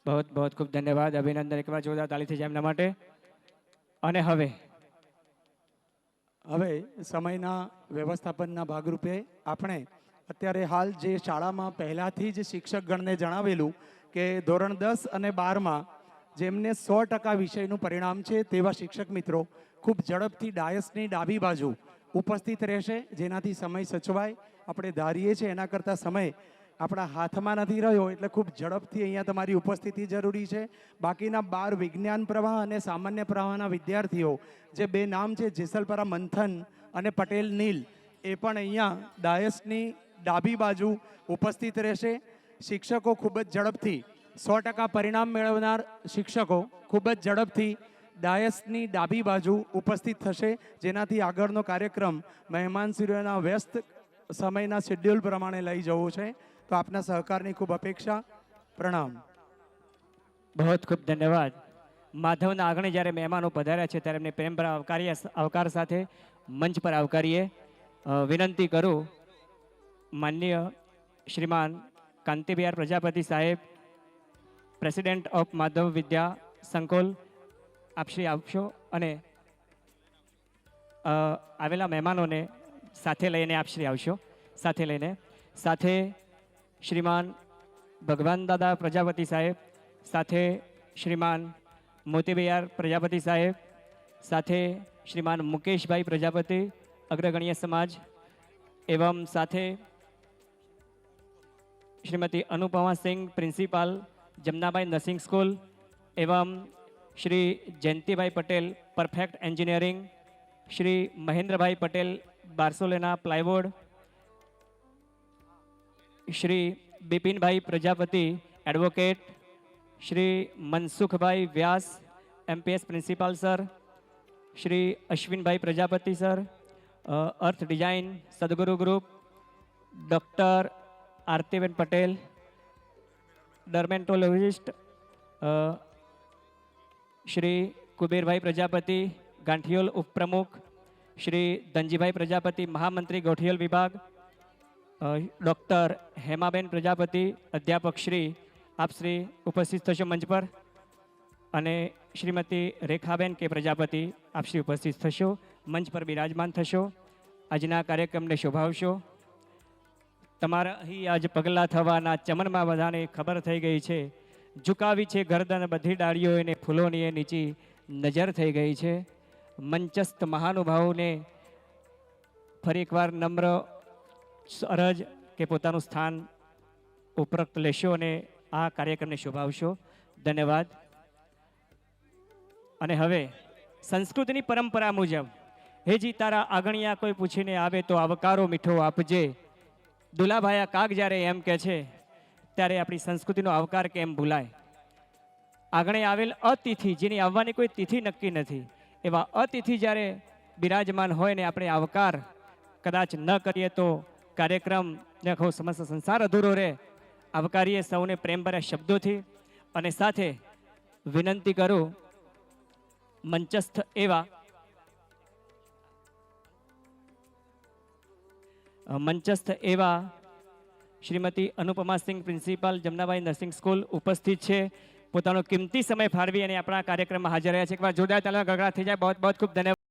बहुत बहुत खूब धन्यवाद, अभिनंदन। एक વાર જોરદાર તાળીથી જાય એમના માટે। અને હવે સમયના વ્યવસ્થાપનના ભાગરૂપે આપણે અત્યારે હાલ જે શાળામાં પહેલાથી જ શિક્ષકગણને જણાવેલું કે ધોરણ 10 અને 12માં જેમને 100% વિષયનું પરિણામ છે તેવા શિક્ષક મિત્રો ખૂબ ઝડપથી ડાયસની ડાબી બાજુ ઉપસ્થિત રહેશે, જેનાથી સમય સચવાય। આપણે ધારીએ છીએ એના કરતાં સમય આપણા હાથમાં નથી રહ્યો, એટલે ખૂબ ઝડપથી અહીંયા તમારી ઉપસ્થિતિ જરૂરી છે। બાકીના 12 વિજ્ઞાન પ્રવાહ અને સામાન્ય પ્રવાહના વિદ્યાર્થીઓ જે બે નામ છે, જેસલપરા મંથન અને પટેલ નીલ, એ પણ અહીંયા ડાયસની ડાબી બાજુ ઉપસ્થિત રહેશે। શિક્ષકો ખૂબ જ ઝડપથી 100% પરિણામ મેળવનાર શિક્ષકો ખૂબ જ ઝડપથી ડાયસની ડાબી બાજુ ઉપસ્થિત થશે, જેનાથી આગળનો કાર્યક્રમ મહેમાનશ્રીઓના વ્યસ્ત સમયના શેડ્યુલ પ્રમાણે લઈ જવો છે। તો આપના સહકારની ખૂબ અપેક્ષા। પ્રણામ। बहुत खूब धन्यवाद। માધવના આંગણે જ્યારે મહેમાનો પધાર્યા છે ત્યારે એમને પ્રેમ પર આવકાર સાથે મંચ પર આવકારીએ। વિનંતી કરું માનનીય શ્રીમાન કાંતિબિહાર પ્રજાપતિ સાહેબ, પ્રેસિડેન્ટ ઓફ માધવ વિદ્યા સંકુલ, આપશ્રી આપશો અને આવેલા મહેમાનોને સાથે લઈને આપશ્રી આવશો। સાથે લઈને સાથે શ્રીમાન ભગવાન દાદા પ્રજાપતિ સાહેબ, સાથે શ્રીમાન મોતીબિહાર પ્રજાપતિ સાહેબ, સાથે શ્રીમાન મુકેશભાઈ પ્રજાપતિ અગ્રગણ્ય સમાજ, एवं સાથે Shrimati Anupama Singh principal Jamnabai nursing school, एवं श्री जयंती भाई पटेल परफेक्ट एंजीनियरिंग, श्री महेंद्र भाई पटेल बारसोलेना plywood, Shri Bipin bhai Prajapati advocate, Shri Mansukh bhai Vyas MPS principal sir, Shri Ashwin bhai Prajapati sir Arth design Sadguru group, doctor Artiben Patel dermatologist, Shri Kuber bhai Prajapati गांठियोल उपप्रमुख, श्री धनजी भाई प्रजापति महामंत्री गोठियोल विभाग, डॉक्टर हेमाबेन प्रजापति अध्यापक श्री आप श्री उपस्थित थशो मंच पर, अने श्रीमती रेखाबेन के प्रजापति आप श्री उपस्थित थशो मंच पर विराजमान थशो। आजना कार्यक्रम ने शोभावशो। तमारा ही आज पगला थवाना चमनमा बधाने खबर थई गई छे। झुकावी छे गर्दन बधी डाळीओ ने फूलोनी ए नीची नजर थई गई छे। मंचस्थ महानुभावोने फरी एकवार नम्र अरज के पोतानुं स्थान उपरक्त लेशो अने आ कार्यक्रमने शोभावशो। धन्यवाद। अने हवे संस्कृतिनी परंपरा मुजब हेजी तारा आगणिया कोई पूछीने आवे तो आवकारो मीठो आपजे। दुलाभाया काग ज्यारे एम के छे त्यारे आपणी संस्कृतिनो आवकार केम भूलाय। आगणे आवेल अतिथि जेनी आववानी कोई तिथि नक्की नथी, एवा अतिथि ज्यारे बिराजमान होय ने आपणे आवकार कदाच न करीए तो कार्यक्रम आखो समस्त संसार अधूरो रहे। आवकारीए सौने प्रेमभर्या शब्दोथी अने साथे विनंती करूं मंचस्थ एवा Shrimati Anupama Singh principal Jamnabai nursing school उपस्थित है। पोतानो किमती समय फाळवी अने आपणा कार्यक्रम में हाजर रह्या छे। एक बार जोरदार तालियां गड़गड़ाट थई जाय। बहुत बहुत खूब धन्यवाद।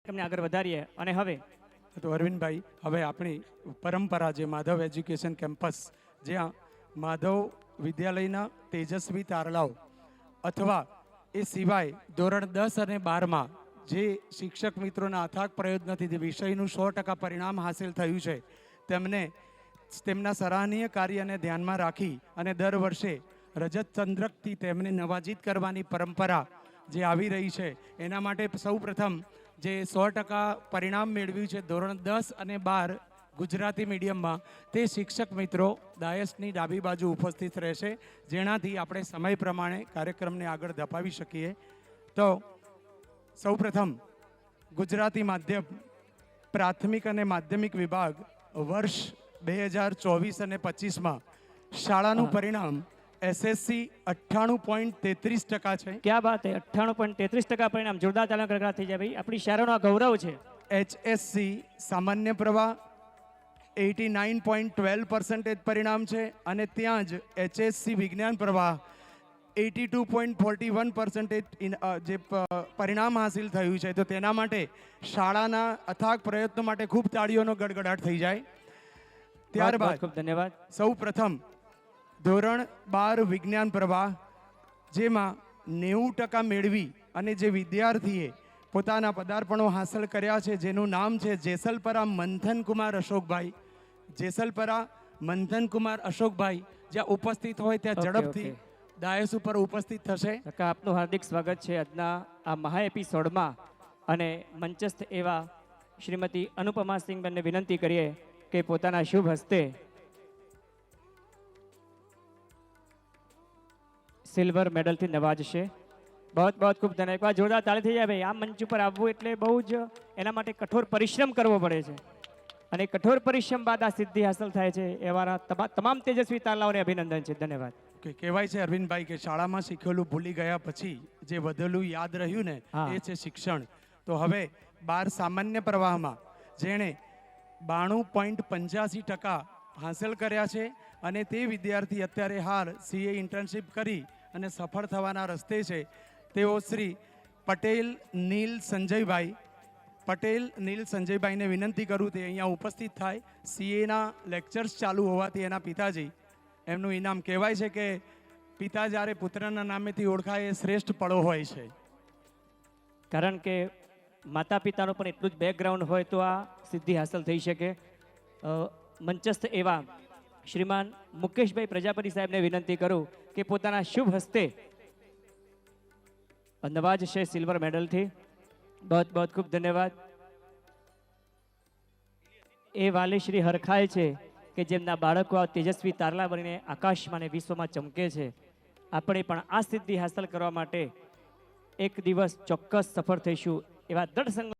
તમને આગળ વધારીએ અને હવે તો અરવિંદભાઈ, હવે આપણી પરંપરા જે માધવ એજ્યુકેશન કેમ્પસ, જ્યાં માધવ વિદ્યાલયના તેજસ્વી તારલાઓ અથવા એ સિવાય ધોરણ 10 અને 12માં જે શિક્ષક મિત્રોના અથાગ પ્રયત્નથી જે વિષયનું 100% પરિણામ હાંસિલ થયું છે, તેમને તેમના સરાહનીય કાર્યને ધ્યાનમાં રાખી અને દર વર્ષે રજત ચંદ્રકથી તેમને નવાજીત કરવાની પરંપરા જે આવી રહી છે, એના માટે સૌપ્રથમ જે 100% પરિણામ મેળવ્યું છે ધોરણ 10 અને 12 ગુજરાતી મીડિયમમાં, તે શિક્ષક મિત્રો ડાયસની ડાબી બાજુ ઉપસ્થિત રહેશે, જેનાથી આપણે સમય પ્રમાણે કાર્યક્રમને આગળ ધપાવી શકીએ. તો સૌપ્રથમ ગુજરાતી માધ્યમ પ્રાથમિક અને માધ્યમિક વિભાગ વર્ષ 2024 અને 25માં શાળાનું પરિણામ એસએસસી 98.33% છે. ક્યાં વાત છે, 98.33% પરિણામ. જોરદાર તાલીમ ગણગણાટ થઈ જાય ભાઈ. આપણી શાળાનો આ ગૌરવ છે. એચએસસી સામાન્ય પ્રવાહ 89.12% પરિણામ છે અને ત્યાં જ એચએસસી વિજ્ઞાન પ્રવાહ 82.41% જે પરિણામ હાસિલ થયું છે. તો તેના માટે શાળાના અથાગ પ્રયત્નો માટે ખૂબ તાળીઓનો ગડગડાટ થઈ જાય. ત્યારબાદ ખૂબ ધન્યવાદ. સૌ પ્રથમ ધોરણ 12 વિજ્ઞાન પ્રવાહ, જેમાં 90% મેળવી અને જે વિદ્યાર્થીએ પોતાના પદાર્પણો હાંસલ કર્યા છે, જેનું નામ છે જેસલપરા મંથનકુમાર અશોકભાઈ. જેસલપરા મંથનકુમાર અશોકભાઈ જ્યાં ઉપસ્થિત હોય ત્યાં ઝડપથી ડાયસ ઉપર ઉપસ્થિત થશે. આપનું હાર્દિક સ્વાગત છે આજના આ મહા એપિસોડમાં. અને મંચસ્થ એવા શ્રીમતી અનુપમા સિંહબેનને વિનંતી કરીએ કે પોતાના શુભ હસ્તે સિલ્વર મેડલથી નવાજશે. બહુ ખૂબ ધન્યવાદ. જોરદાર તાળી થઈ જાય ભાઈ. આ મંચ ઉપર આવવું એટલે બહુ જ એના માટે કઠોર પરિશ્રમ કરવો પડે છે અને કઠોર પરિશ્રમ બાદ આ સિદ્ધિ હાંસલ થાય છે. એવા તમામ તેજસ્વી તારલાઓને અભિનંદન છે. ધન્યવાદ. કહેવાય છે અરવિંદભાઈ કે શાળામાં શીખેલું ભૂલી ગયા પછી જે વધેલું યાદ રહ્યું ને, એ છે શિક્ષણ. તો હવે 12 સામાન્ય પ્રવાહમાં જેણે 92.85% હાંસલ કર્યા છે અને તે વિદ્યાર્થી અત્યારે હાલ સીએ ઇન્ટર્નશીપ કરી અને સફળ થવાના રસ્તે છે. તેઓ શ્રી પટેલ નીલ સંજયભાઈ. પટેલ નીલ સંજયભાઈને વિનંતી કરું તે અહીંયા ઉપસ્થિત થાય. સીએના લેક્ચર્સ ચાલુ હોવાથી એના પિતાજી એમનું ઇનામ, કહેવાય છે કે પિતા જ્યારે પુત્રના નામેથી ઓળખાય એ શ્રેષ્ઠ પળો હોય છે. કારણ કે માતા પિતાનું પણ એટલું જ બેકગ્રાઉન્ડ હોય તો આ સિદ્ધિ હાંસલ થઈ શકે. મંચસ્થ એવા શ્રીમાન મુકેશભાઈ પ્રજાપતિ સાહેબને વિનંતી કરું કે પોતાના શુભ હસ્તે નવાજશે સિલ્વર મેડલથી. બહુ ખૂબ ધન્યવાદ. એ વાલી શ્રી હરખાય છે કે જેમના બાળકો આ તેજસ્વી તારલા બનીને આકાશમાં અને વિશ્વમાં ચમકે છે. આપણે પણ આ સિદ્ધિ હાંસલ કરવા માટે એક દિવસ ચોક્કસ સફળ થઈશું એવા દ્રઢ સંકલ્પ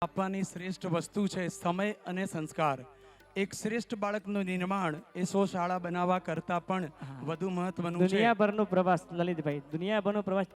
આપવાની શ્રેષ્ઠ વસ્તુ છે સમય અને સંસ્કાર. એક શ્રેષ્ઠ બાળકનું નિર્માણ એ 100 શાળા બનાવવા કરતાં પણ વધુ મહત્વનું છે. દુનિયાભરનો પ્રવાસ લલિતભાઈ, દુનિયાભરનો પ્રવાસ.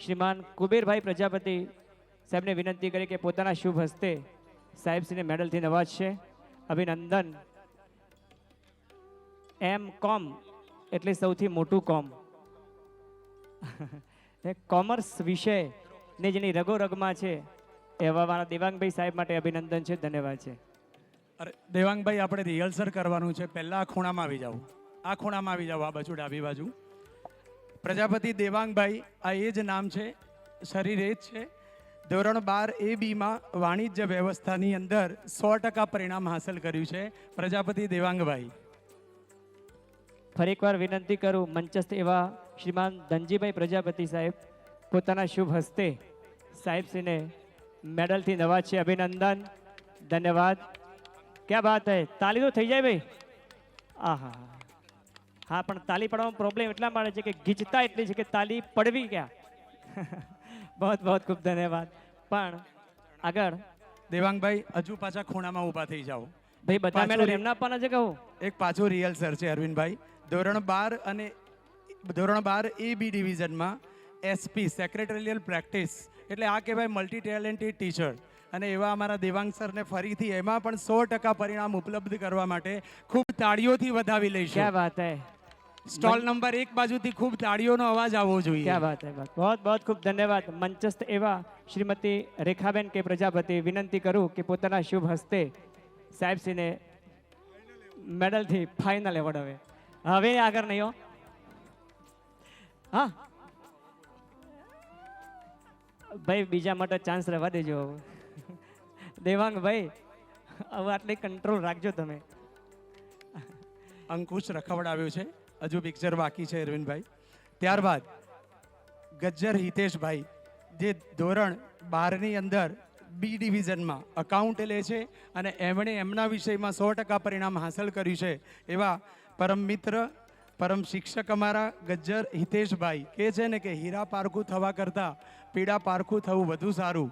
શ્રીમાન કુબેરભાઈ પ્રજાપતિ સાહેબને વિનંતી કરી કે પોતાના શુભ હસ્તે સાહેબશ્રીને મેડલથી નવાજશે. અભિનંદન. M.Com એટલે સૌથી મોટું કોમ. કોમર્સ વિષય ને જેની રગોરગમાં છે એવા મારા દેવાંગભાઈ સાહેબ માટે અભિનંદન છે. ધન્યવાદ છે. અરે દેવાંગભાઈ, આપણે રિહર્સલ કરવાનું છે. પહેલા આ ખૂણામાં આવી જાઓ, આ ખૂણામાં આવી જાઓ, આ બાજુ ડાબી બાજુ. પ્રજાપતિ દેવાંગભાઈ, આ એ જ નામ છે, શરીર એ જ છે. ધોરણ 12 AB માં વાણિજ્ય વ્યવસ્થાની અંદર 100% પરિણામ હાંસલ કર્યું છે પ્રજાપતિ દેવાંગભાઈ. ફરી એકવાર વિનંતી કરું, મંચસ્થ એવા શ્રીમાન ધનજીભાઈ પ્રજાપતિ સાહેબ પોતાના શુભ હસ્તે સાહેબશ્રીને મેડલથી નવાજશે. અભિનંદન. ધન્યવાદ. ક્યાં વાત હે, તાલી તો થઈ જાય ભાઈ. આહા, હા, પણ તાલી પડવામાં પ્રોબ્લેમ એટલા માટે છે કે ગીચતા એટલી છે કે તાલી પડવી ક્યાં. બહુ બહુ ખૂબ ધન્યવાદ. પણ આગળ દેવાંગભાઈ હજુ પાછા ખૂણામાં ઊભા થઈ જાઓ. ભાઈ બધા મેડલ એમના આપવાના છે કહું. એક પાછું રિહર્સલ છે અરવિંદભાઈ. ધોરણ 12 AB ડિવિઝનમાં SP સેક્રેટરીયલ પ્રેક્ટિસ એટલે આ કહેવાય મલ્ટી ટેલેન્ટેડ ટીચર. અને એવા અમારા દેવાંગ સરને ફરીથી એમાં પણ 100% પરિણામ ઉપલબ્ધ કરવા માટે ખૂબ તાળીઓથી વધાવી લઈશું. ક્યાં વાત હે. સ્ટોલ નંબર 1 બાજુથી ખૂબ તાળીઓનો અવાજ આવવો જોઈએ. ક્યાં વાત હે. बहुत बहुत ખૂબ ધન્યવાદ. મંચસ્થ એવા શ્રીમતી રેખાબેન કે પ્રજાપતિ વિનંતી કરું કે પોતાના શુભ હસ્તે સાહેબશ્રીને મેડલથી ફાઇનલ એવોર્ડ હવે આગળ નહીં હો. હા ભાઈ, બીજા માટે ચાન્સ રહેવા દેજો. દેવાંગભાઈ હવે આટલી કંટ્રોલ રાખજો તમે. અંકુશ રખવડાવ્યો છે, હજુ પિક્ચર બાકી છે અરવિંદભાઈ. ત્યારબાદ ગજ્જર હિતેશભાઈ જે ધોરણ 12ની અંદર બી ડિવિઝનમાં અકાઉન્ટ લે છે અને એમણે એમના વિષયમાં 100% પરિણામ હાંસલ કર્યું છે એવા પરમ મિત્ર, પરમ શિક્ષક અમારા ગજ્જર હિતેશભાઈ કહે છે ને કે હીરા પારખું થવા કરતાં પીડા પારખું થવું વધુ સારું,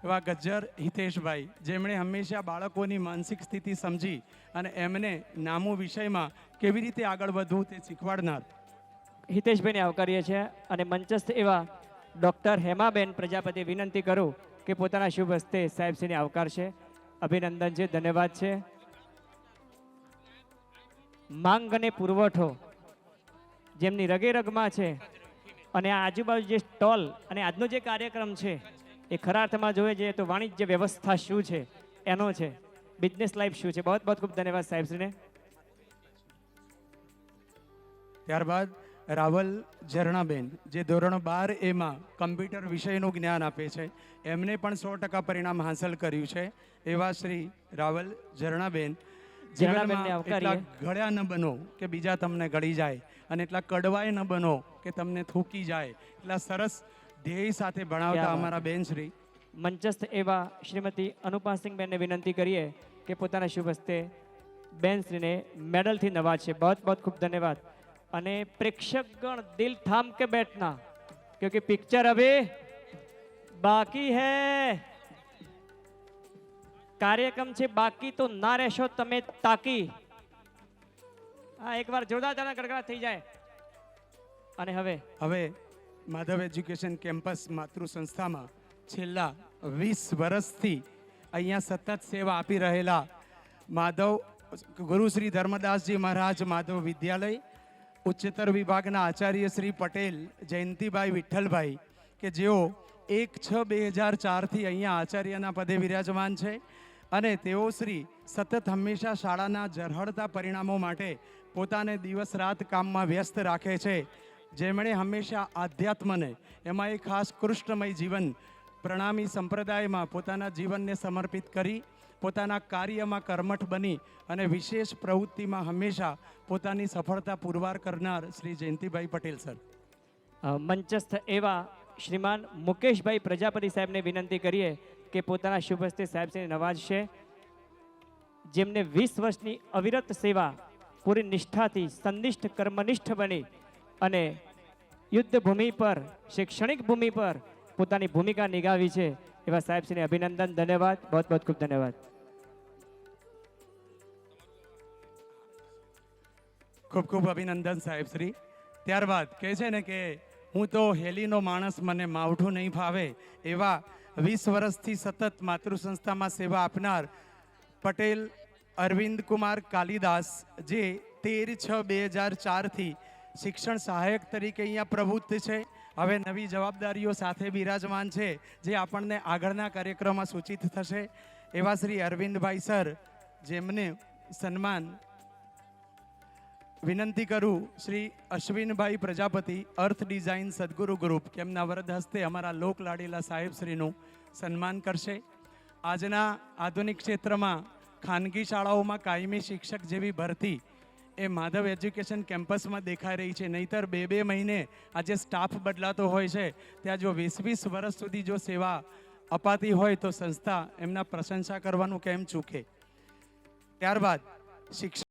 એવા ગજ્જર હિતેશભાઈ જેમણે હંમેશા બાળકોની માનસિક સ્થિતિ સમજી અને એમને નામું વિષયમાં કેવી રીતે આગળ વધવું તે શીખવાડનાર. હિતેશભાઈને આવકારીએ છીએ અને મંચસ્થ એવા ડૉક્ટર હેમાબેન પ્રજાપતિ વિનંતી કરું કે પોતાના શુભ હસ્તે સાહેબશ્રીને આવકારશે. અભિનંદન છે, ધન્યવાદ છે. માંગ અને પુરવઠો જેમની રગે રગમાં છે અને આ આજુબાજુ જે સ્ટોલ અને આજનો જે કાર્યક્રમ છે એ ખરા અર્થમાં જોઈએ જઈએ તો વાણિજ્ય વ્યવસ્થા શું છે એનો છે, બિઝનેસ લાઈફ શું છે. બહુ બહુ ખૂબ ધન્યવાદ સાહેબશ્રીને. ત્યારબાદ રાવલ ઝરણાબેન જે ધોરણ 12 કમ્પ્યુટર વિષયનું જ્ઞાન આપે છે, એમને પણ 100% પરિણામ હાંસલ કર્યું છે એવા શ્રી રાવલ ઝરણાબેન. ઝરણાબેનને જીવનમાં આવકારીએ. એટલા ઘડ્યા ન બનો કે બીજા તમને ગળી જાય અને એટલા કડવાય ન બનો કે તમને થૂકી જાય, એટલા સરસ ધ્યેય સાથે ભણાવતા ક્યાં વાત. અમારા બેન શ્રી. મંચસ્થ એવા શ્રીમતી અનુપાસિંગબેનને વિનંતી કરીએ કે પોતાના શુભ હસ્તે બેનશ્રીને મેડલથી નવાજશે. બહુ બહુ ખૂબ ધન્યવાદ. અને प्रेक्षकगण दिल थाम के बैठना क्योंकि पिक्चर अभी बाकी है, કાર્યક્રમ છે બાકી તો ના રહેશો તમે તાકી. હા, એકવાર જોરદાર તાળીના ગડગડાટ થઈ જાય. અને હવે માધવ એજ્યુકેશન કેમ્પસ માતૃ સંસ્થામાં છેલ્લા 20 વર્ષથી અહીંયા સતત સેવા આપી રહેલા માધવ ગુરુ શ્રી ધર્મદાસજી મહારાજ માધવ વિદ્યાલય ઉચ્ચતર વિભાગના આચાર્ય શ્રી પટેલ જયંતિભાઈ વિઠ્ઠલભાઈ કે જેઓ 1/6/2004થી અહીંયા આચાર્યના પદે વિરાજમાન છે અને તેઓ શ્રી સતત હંમેશા શાળાના ઝરહળતા પરિણામો માટે પોતાને દિવસ રાત કામમાં વ્યસ્ત રાખે છે. જેમણે હંમેશા આધ્યાત્મને, એમાં એક ખાસ કૃષ્ણમય જીવન પ્રણામી સંપ્રદાયમાં પોતાના જીવનને સમર્પિત કરી પોતાના કાર્યમાં કર્મઠ બની અને વિશેષ પ્રવૃત્તિમાં હંમેશા પોતાની સફળતા પુરવાર કરનાર શ્રી જયંતિભાઈ પટેલ સર. મંચસ્થ એવા શ્રીમાન મુકેશભાઈ પ્રજાપતિ સાહેબને વિનંતી કરીએ કે પોતાના શુભ હસ્તે સાહેબશ્રીને નવાજશે. જેમને 20 વર્ષની અવિરત સેવા પૂરી નિષ્ઠાથી સંનિષ્ઠ કર્મનિષ્ઠ બની અને યુદ્ધ ભૂમિ પર, શૈક્ષણિક ભૂમિ પર પોતાની ભૂમિકા નિભાવી છે એવા સાહેબશ્રીને અભિનંદન, ધન્યવાદ, બહુ બહુ ખૂબ ધન્યવાદ. ખૂબ ખૂબ અભિનંદન સાહેબ શ્રી. ત્યારબાદ કહે છે ને કે હું તો હેલીનો માણસ, મને માવઠું નહીં ફાવે એવા 20 વર્ષથી સતત માતૃ સંસ્થામાં સેવા આપનાર પટેલ અરવિંદ કુમાર કાલિદાસ જે 13/6/2004થી શિક્ષણ સહાયક તરીકે અહીંયા પ્રવૃત્ત છે. હવે નવી જવાબદારીઓ સાથે બિરાજમાન છે જે આપણને આગળના કાર્યક્રમમાં સૂચિત થશે. એવા શ્રી અરવિંદભાઈ સર જેમને સન્માન વિનંતી કરું શ્રી અશ્વિનભાઈ પ્રજાપતિ અર્થ ડિઝાઇન સદગુરુ ગ્રુપ કે એમના વરદ હસ્તે અમારા લોક લાડીલા સાહેબશ્રીનું સન્માન કરશે. આજના આધુનિક ક્ષેત્રમાં ખાનગી શાળાઓમાં કાયમી શિક્ષક જેવી ભરતી એ માધવ એજ્યુકેશન કેમ્પસમાં દેખાઈ રહી છે. નહીતર 2-2 મહિને આજે સ્ટાફ બદલાતો હોય છે, ત્યાં જો 20-20 વર્ષ સુધી જો સેવા અપાતી હોય તો સંસ્થા એમના પ્રશંસા કરવાનું કેમ ચૂકે. ત્યારબાદ શિક્ષણ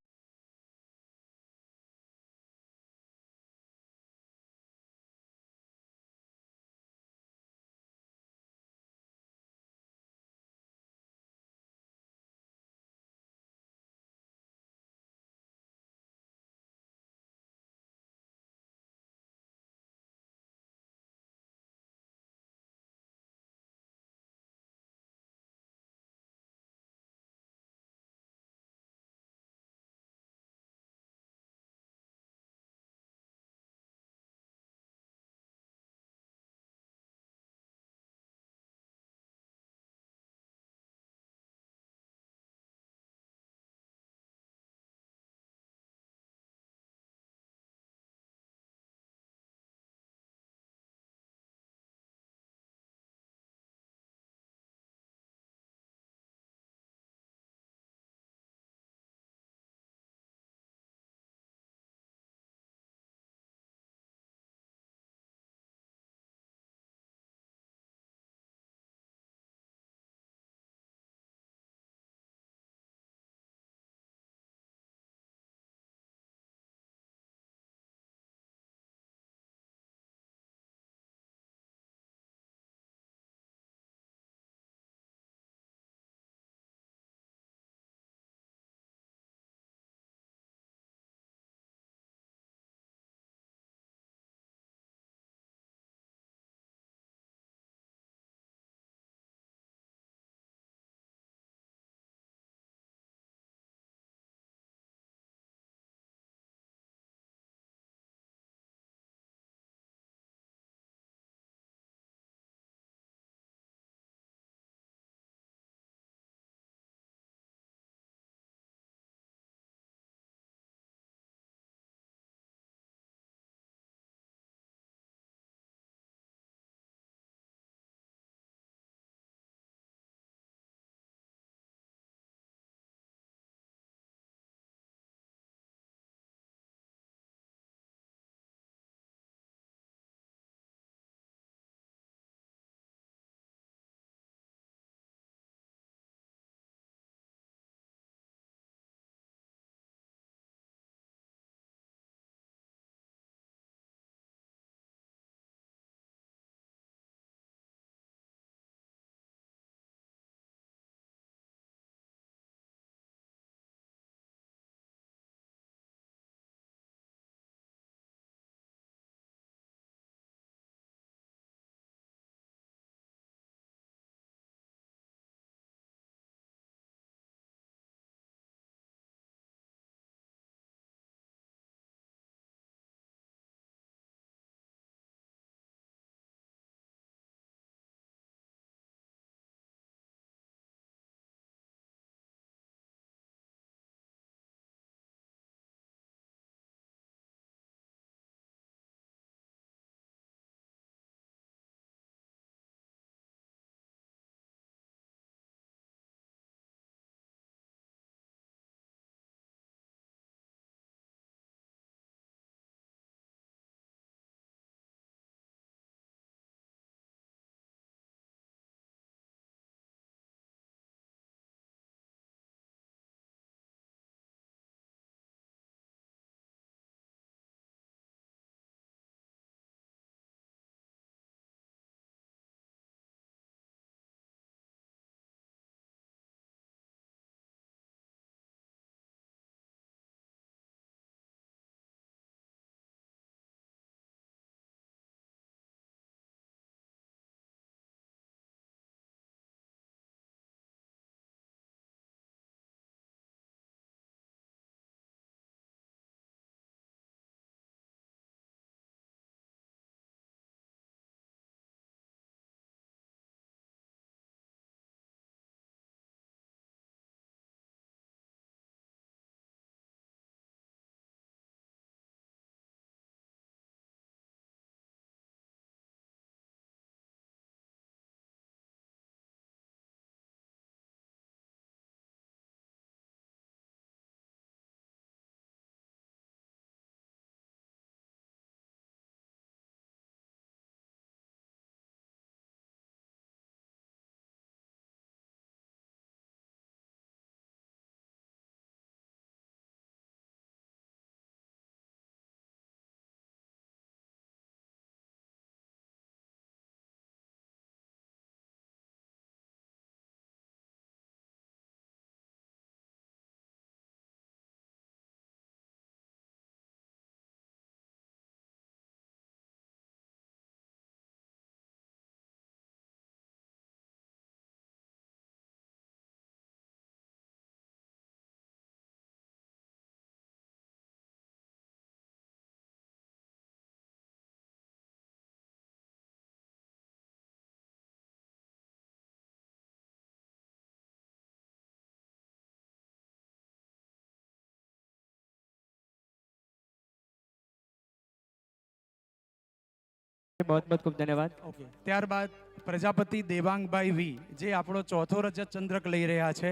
बहुत बहुत खूब धन्यवाद। ઓકે, ત્યારબાદ પ્રજાપતિ દેવાંગભાઈ વી જે આપણો ચોથો રજત ચંદ્રક લઈ રહ્યા છે.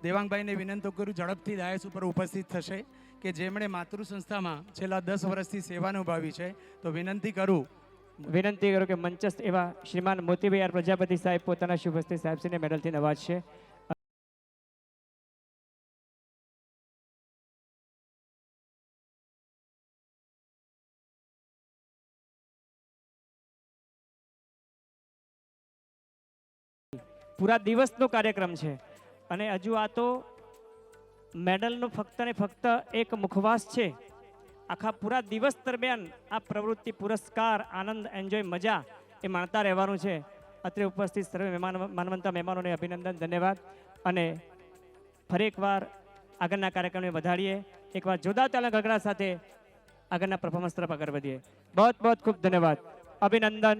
દેવાંગભાઈને વિનંતી કરું ઝડપથી ડાયસ ઉપર ઉપસ્થિત થશે કે જેમણે માતૃ સંસ્થામાં છેલ્લા 10 વર્ષથી સેવા નિભાવી છે. તો વિનંતી કરું. વિનંતી કરું કે મંચસ્થ એવા શ્રીમાન મોતીભાઈ આર પ્રજાપતિ સાહેબ પોતાના શુભ હસ્તે સાહેબશ્રીને મેડલથી નવાજશે. પૂરા દિવસનો કાર્યક્રમ છે અને હજુ આ તો મેડલનો ફક્ત ને ફક્ત એક મુખવાસ છે. આખા પૂરા દિવસ દરમિયાન આ પ્રવૃત્તિ પુરસ્કાર આનંદ એન્જોય મજા એ માણતા રહેવાનું છે. અત્રે ઉપસ્થિત સર્વે માનવંતા મહેમાનોને અભિનંદન ધન્યવાદ અને ફરી એકવાર આગળના કાર્યક્રમને વધારીએ. એકવાર જોરદાર તાળીના ગગડા સાથે આગળના પરફોર્મન્સ તરફ આગળ વધીએ. બહુત બહુત ખૂબ ધન્યવાદ. અભિનંદન.